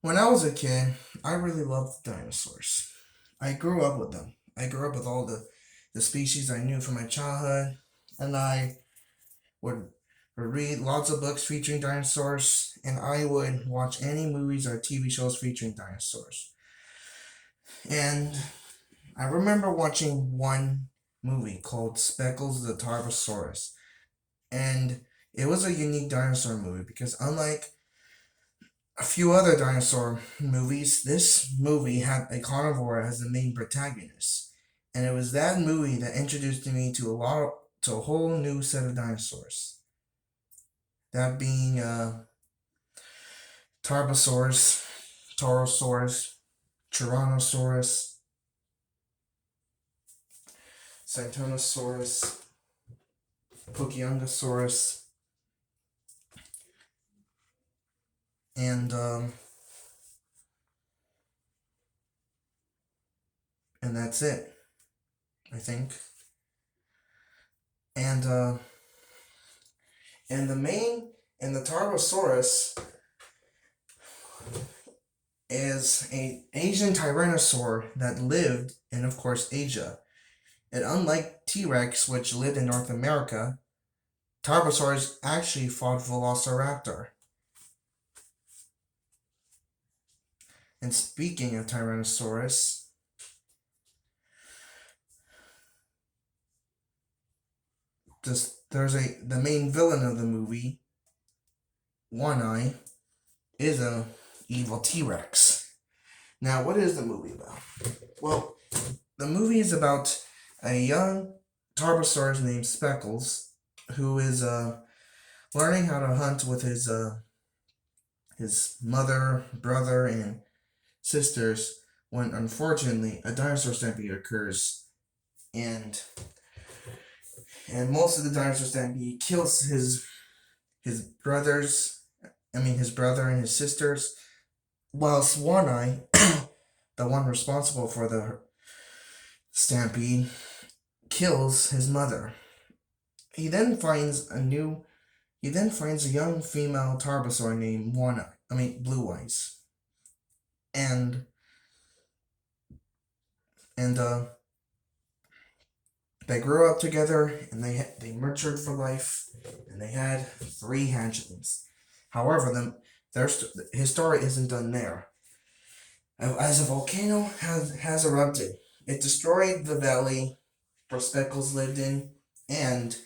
When I was a kid, I really loved dinosaurs. I grew up with them. I grew up with all the species I knew from my childhood, and I would read lots of books featuring dinosaurs, and I would watch any movies or TV shows featuring dinosaurs. And I remember watching one movie called Speckles the Tarbosaurus, and it was a unique dinosaur movie because unlike a few other dinosaur movies, this movie had a carnivore as the main protagonist, and it was that movie that introduced me to a whole new set of dinosaurs. That being Tarbosaurus, Taurosaurus, Tyrannosaurus, Cytonosaurus, Pocayongosaurus, and that's it, I think. And and the main and the Tarbosaurus is a Asian tyrannosaur that lived in, of course, Asia. And unlike T-Rex, which lived in North America, Tarbosaurus actually fought Velociraptor. And speaking of Tyrannosaurus, the main villain of the movie, One Eye, is a evil T-Rex. Now, what is the movie about? Well, the movie is about a young Tarbosaurus named Speckles, who is learning how to hunt with his mother, brother, and sisters when unfortunately a dinosaur stampede occurs, and most of the dinosaur stampede kills his brothers. His brother and his sisters, whilst One Eye, the one responsible for the stampede, kills his mother. He then finds a young female Tarbosaur named Blue Eyes, and they grew up together, and they matured for life, and they had 3 hatchlings. However, his story isn't done there. As a volcano has erupted, it destroyed the valley where Speckles lived in and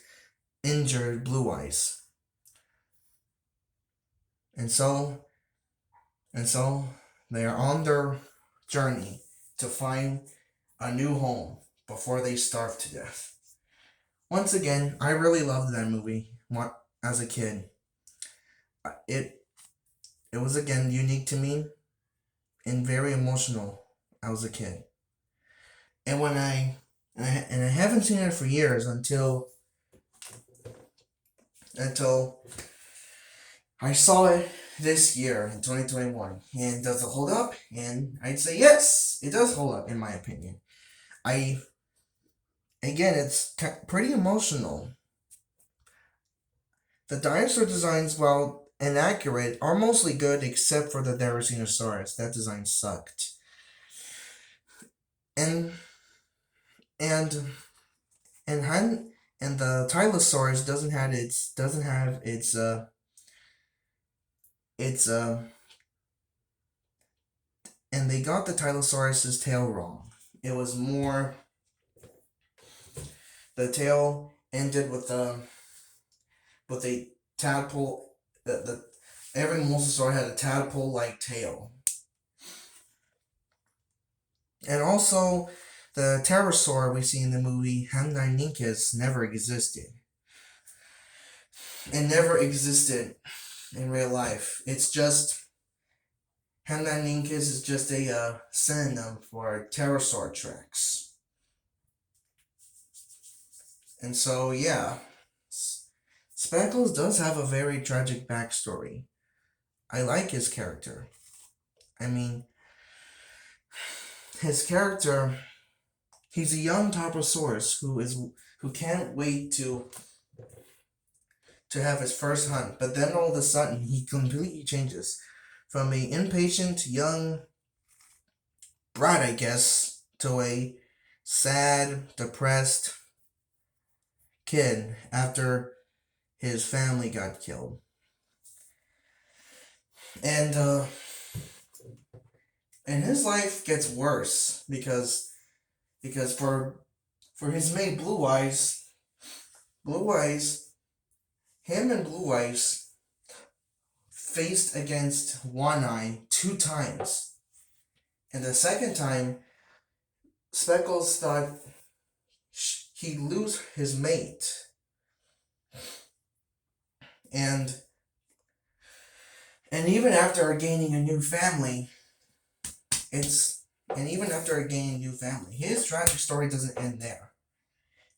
injured Blue Eyes. And so they are on their journey to find a new home before they starve to death. Once again, I really loved that movie as a kid. It was again unique to me and very emotional. I was a kid, and I haven't seen it for years until I saw it this year in 2021. And does it hold up? And I'd say yes, it does hold up in my opinion. It's pretty emotional. The dinosaur designs, while inaccurate, are mostly good except for the Tarbosaurus. That design sucked. And and and the Tylosaurus doesn't have its and they got the Tylosaurus's tail wrong. It was more the tail ended with a tadpole. Every mosasaur had a tadpole-like tail, and also the pterosaur we see in the movie Hamdinincus never existed. It never existed in real life. It's just Hamdinincus is just a synonym for pterosaur-rex. And so, yeah, Speckles does have a very tragic backstory. I like his character. His character, he's a young Tarbosaurus who can't wait to have his first hunt, but then all of a sudden he completely changes from a impatient young brat, I guess, to a sad, depressed kid after his family got killed. And and his life gets worse because for his mate Blue Eyes, him and Blue Eyes faced against One Eye 2 times. And the second time, Speckles thought he'd lose his mate. And and even after gaining a new family, it's and even after gaining a new family, his tragic story doesn't end there.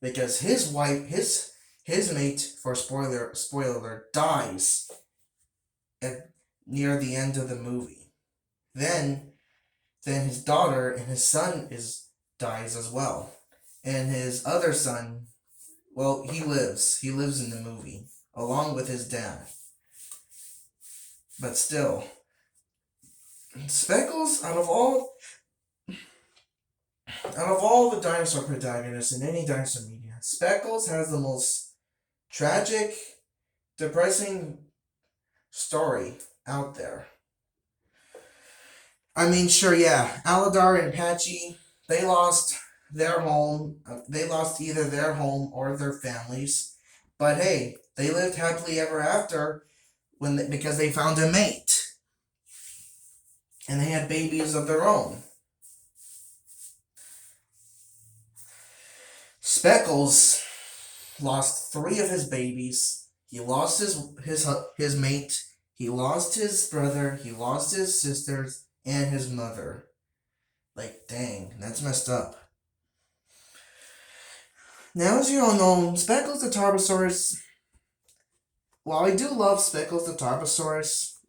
Because his wife, his mate, for spoiler alert, dies at near the end of the movie. Then his daughter and his son dies as well. And his other son, well, he lives. He lives in the movie along with his dad. But still, Speckles, out of all the dinosaur protagonists in any dinosaur media, Speckles has the most tragic, depressing story out there. I mean, sure, yeah, Aladar and Patchy, they lost their home. They lost either their home or their families. But hey, they lived happily ever after because they found a mate. And they had babies of their own. Speckles lost 3 of his babies. He lost his mate. He lost his brother. He lost his sisters and his mother. Like, dang, that's messed up. Now, as you all know, Speckles the Tarbosaurus. While I do love Speckles the Tarbosaurus,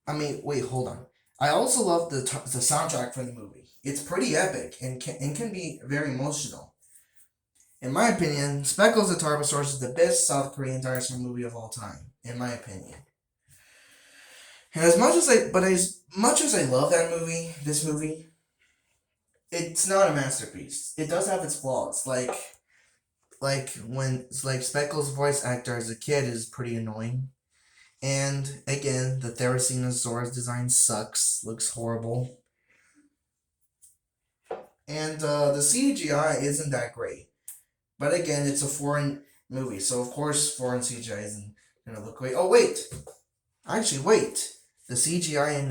I mean, wait, hold on. I also love the soundtrack for the movie. It's pretty epic and can be very emotional. In my opinion, Speckles the Tarbosaurus is the best South Korean dinosaur movie of all time. In my opinion. And as much as I love this movie, it's not a masterpiece. It does have its flaws. Like Speckles' voice actor as a kid is pretty annoying. And again, the Therizinosaurus design sucks. Looks horrible. And the CGI isn't that great. But again, it's a foreign movie, so of course foreign CGI isn't gonna look great. Oh wait! Actually, wait. The CGI in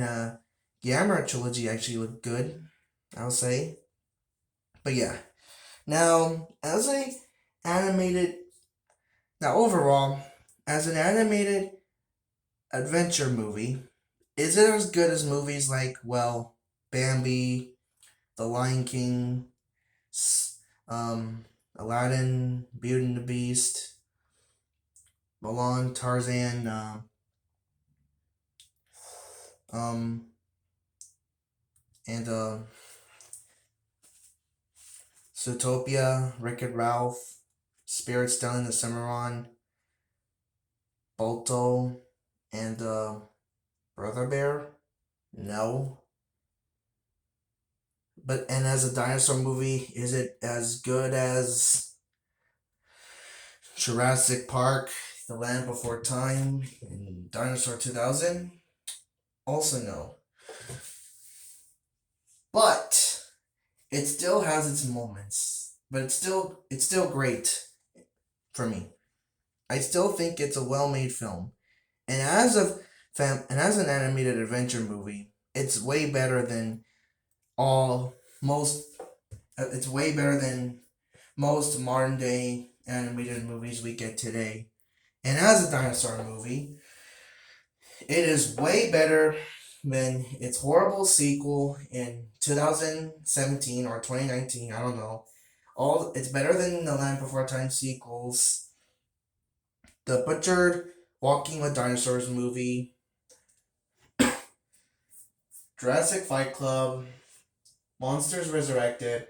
Gamera trilogy actually looked good, I'll say. But yeah. Now, overall, as an animated adventure movie, is it as good as movies like, well, Bambi, The Lion King, Aladdin, Beauty and the Beast, Mulan, Tarzan, and Zootopia, Wreck-It Ralph, Spirit Stelling the Cimarron, Balto, and Brother Bear? No. And as a dinosaur movie, is it as good as Jurassic Park, The Land Before Time, and Dinosaur 2000? Also no. But it still has its moments. But it's still great for me. I still think it's a well-made film. And as an animated adventure movie, it's way better than it's way better than most modern day animated movies we get today. And as a dinosaur movie, it is way better than its horrible sequel in 2017 or 2019, I don't know. It's better than the Land Before Time sequels, the butchered Walking with Dinosaurs movie, Jurassic Fight Club, Monsters Resurrected,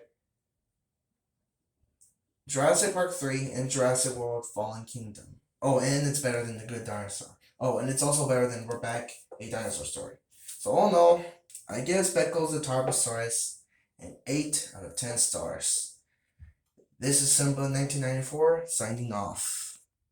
Jurassic Park 3, and Jurassic World Fallen Kingdom. Oh, and it's better than The Good Dinosaur. Oh, and it's also better than We're Back, a Dinosaur Story. So all in all, I give Speckles the Tarbosaurus an 8 out of 10 stars. This is Simba 1994 signing off.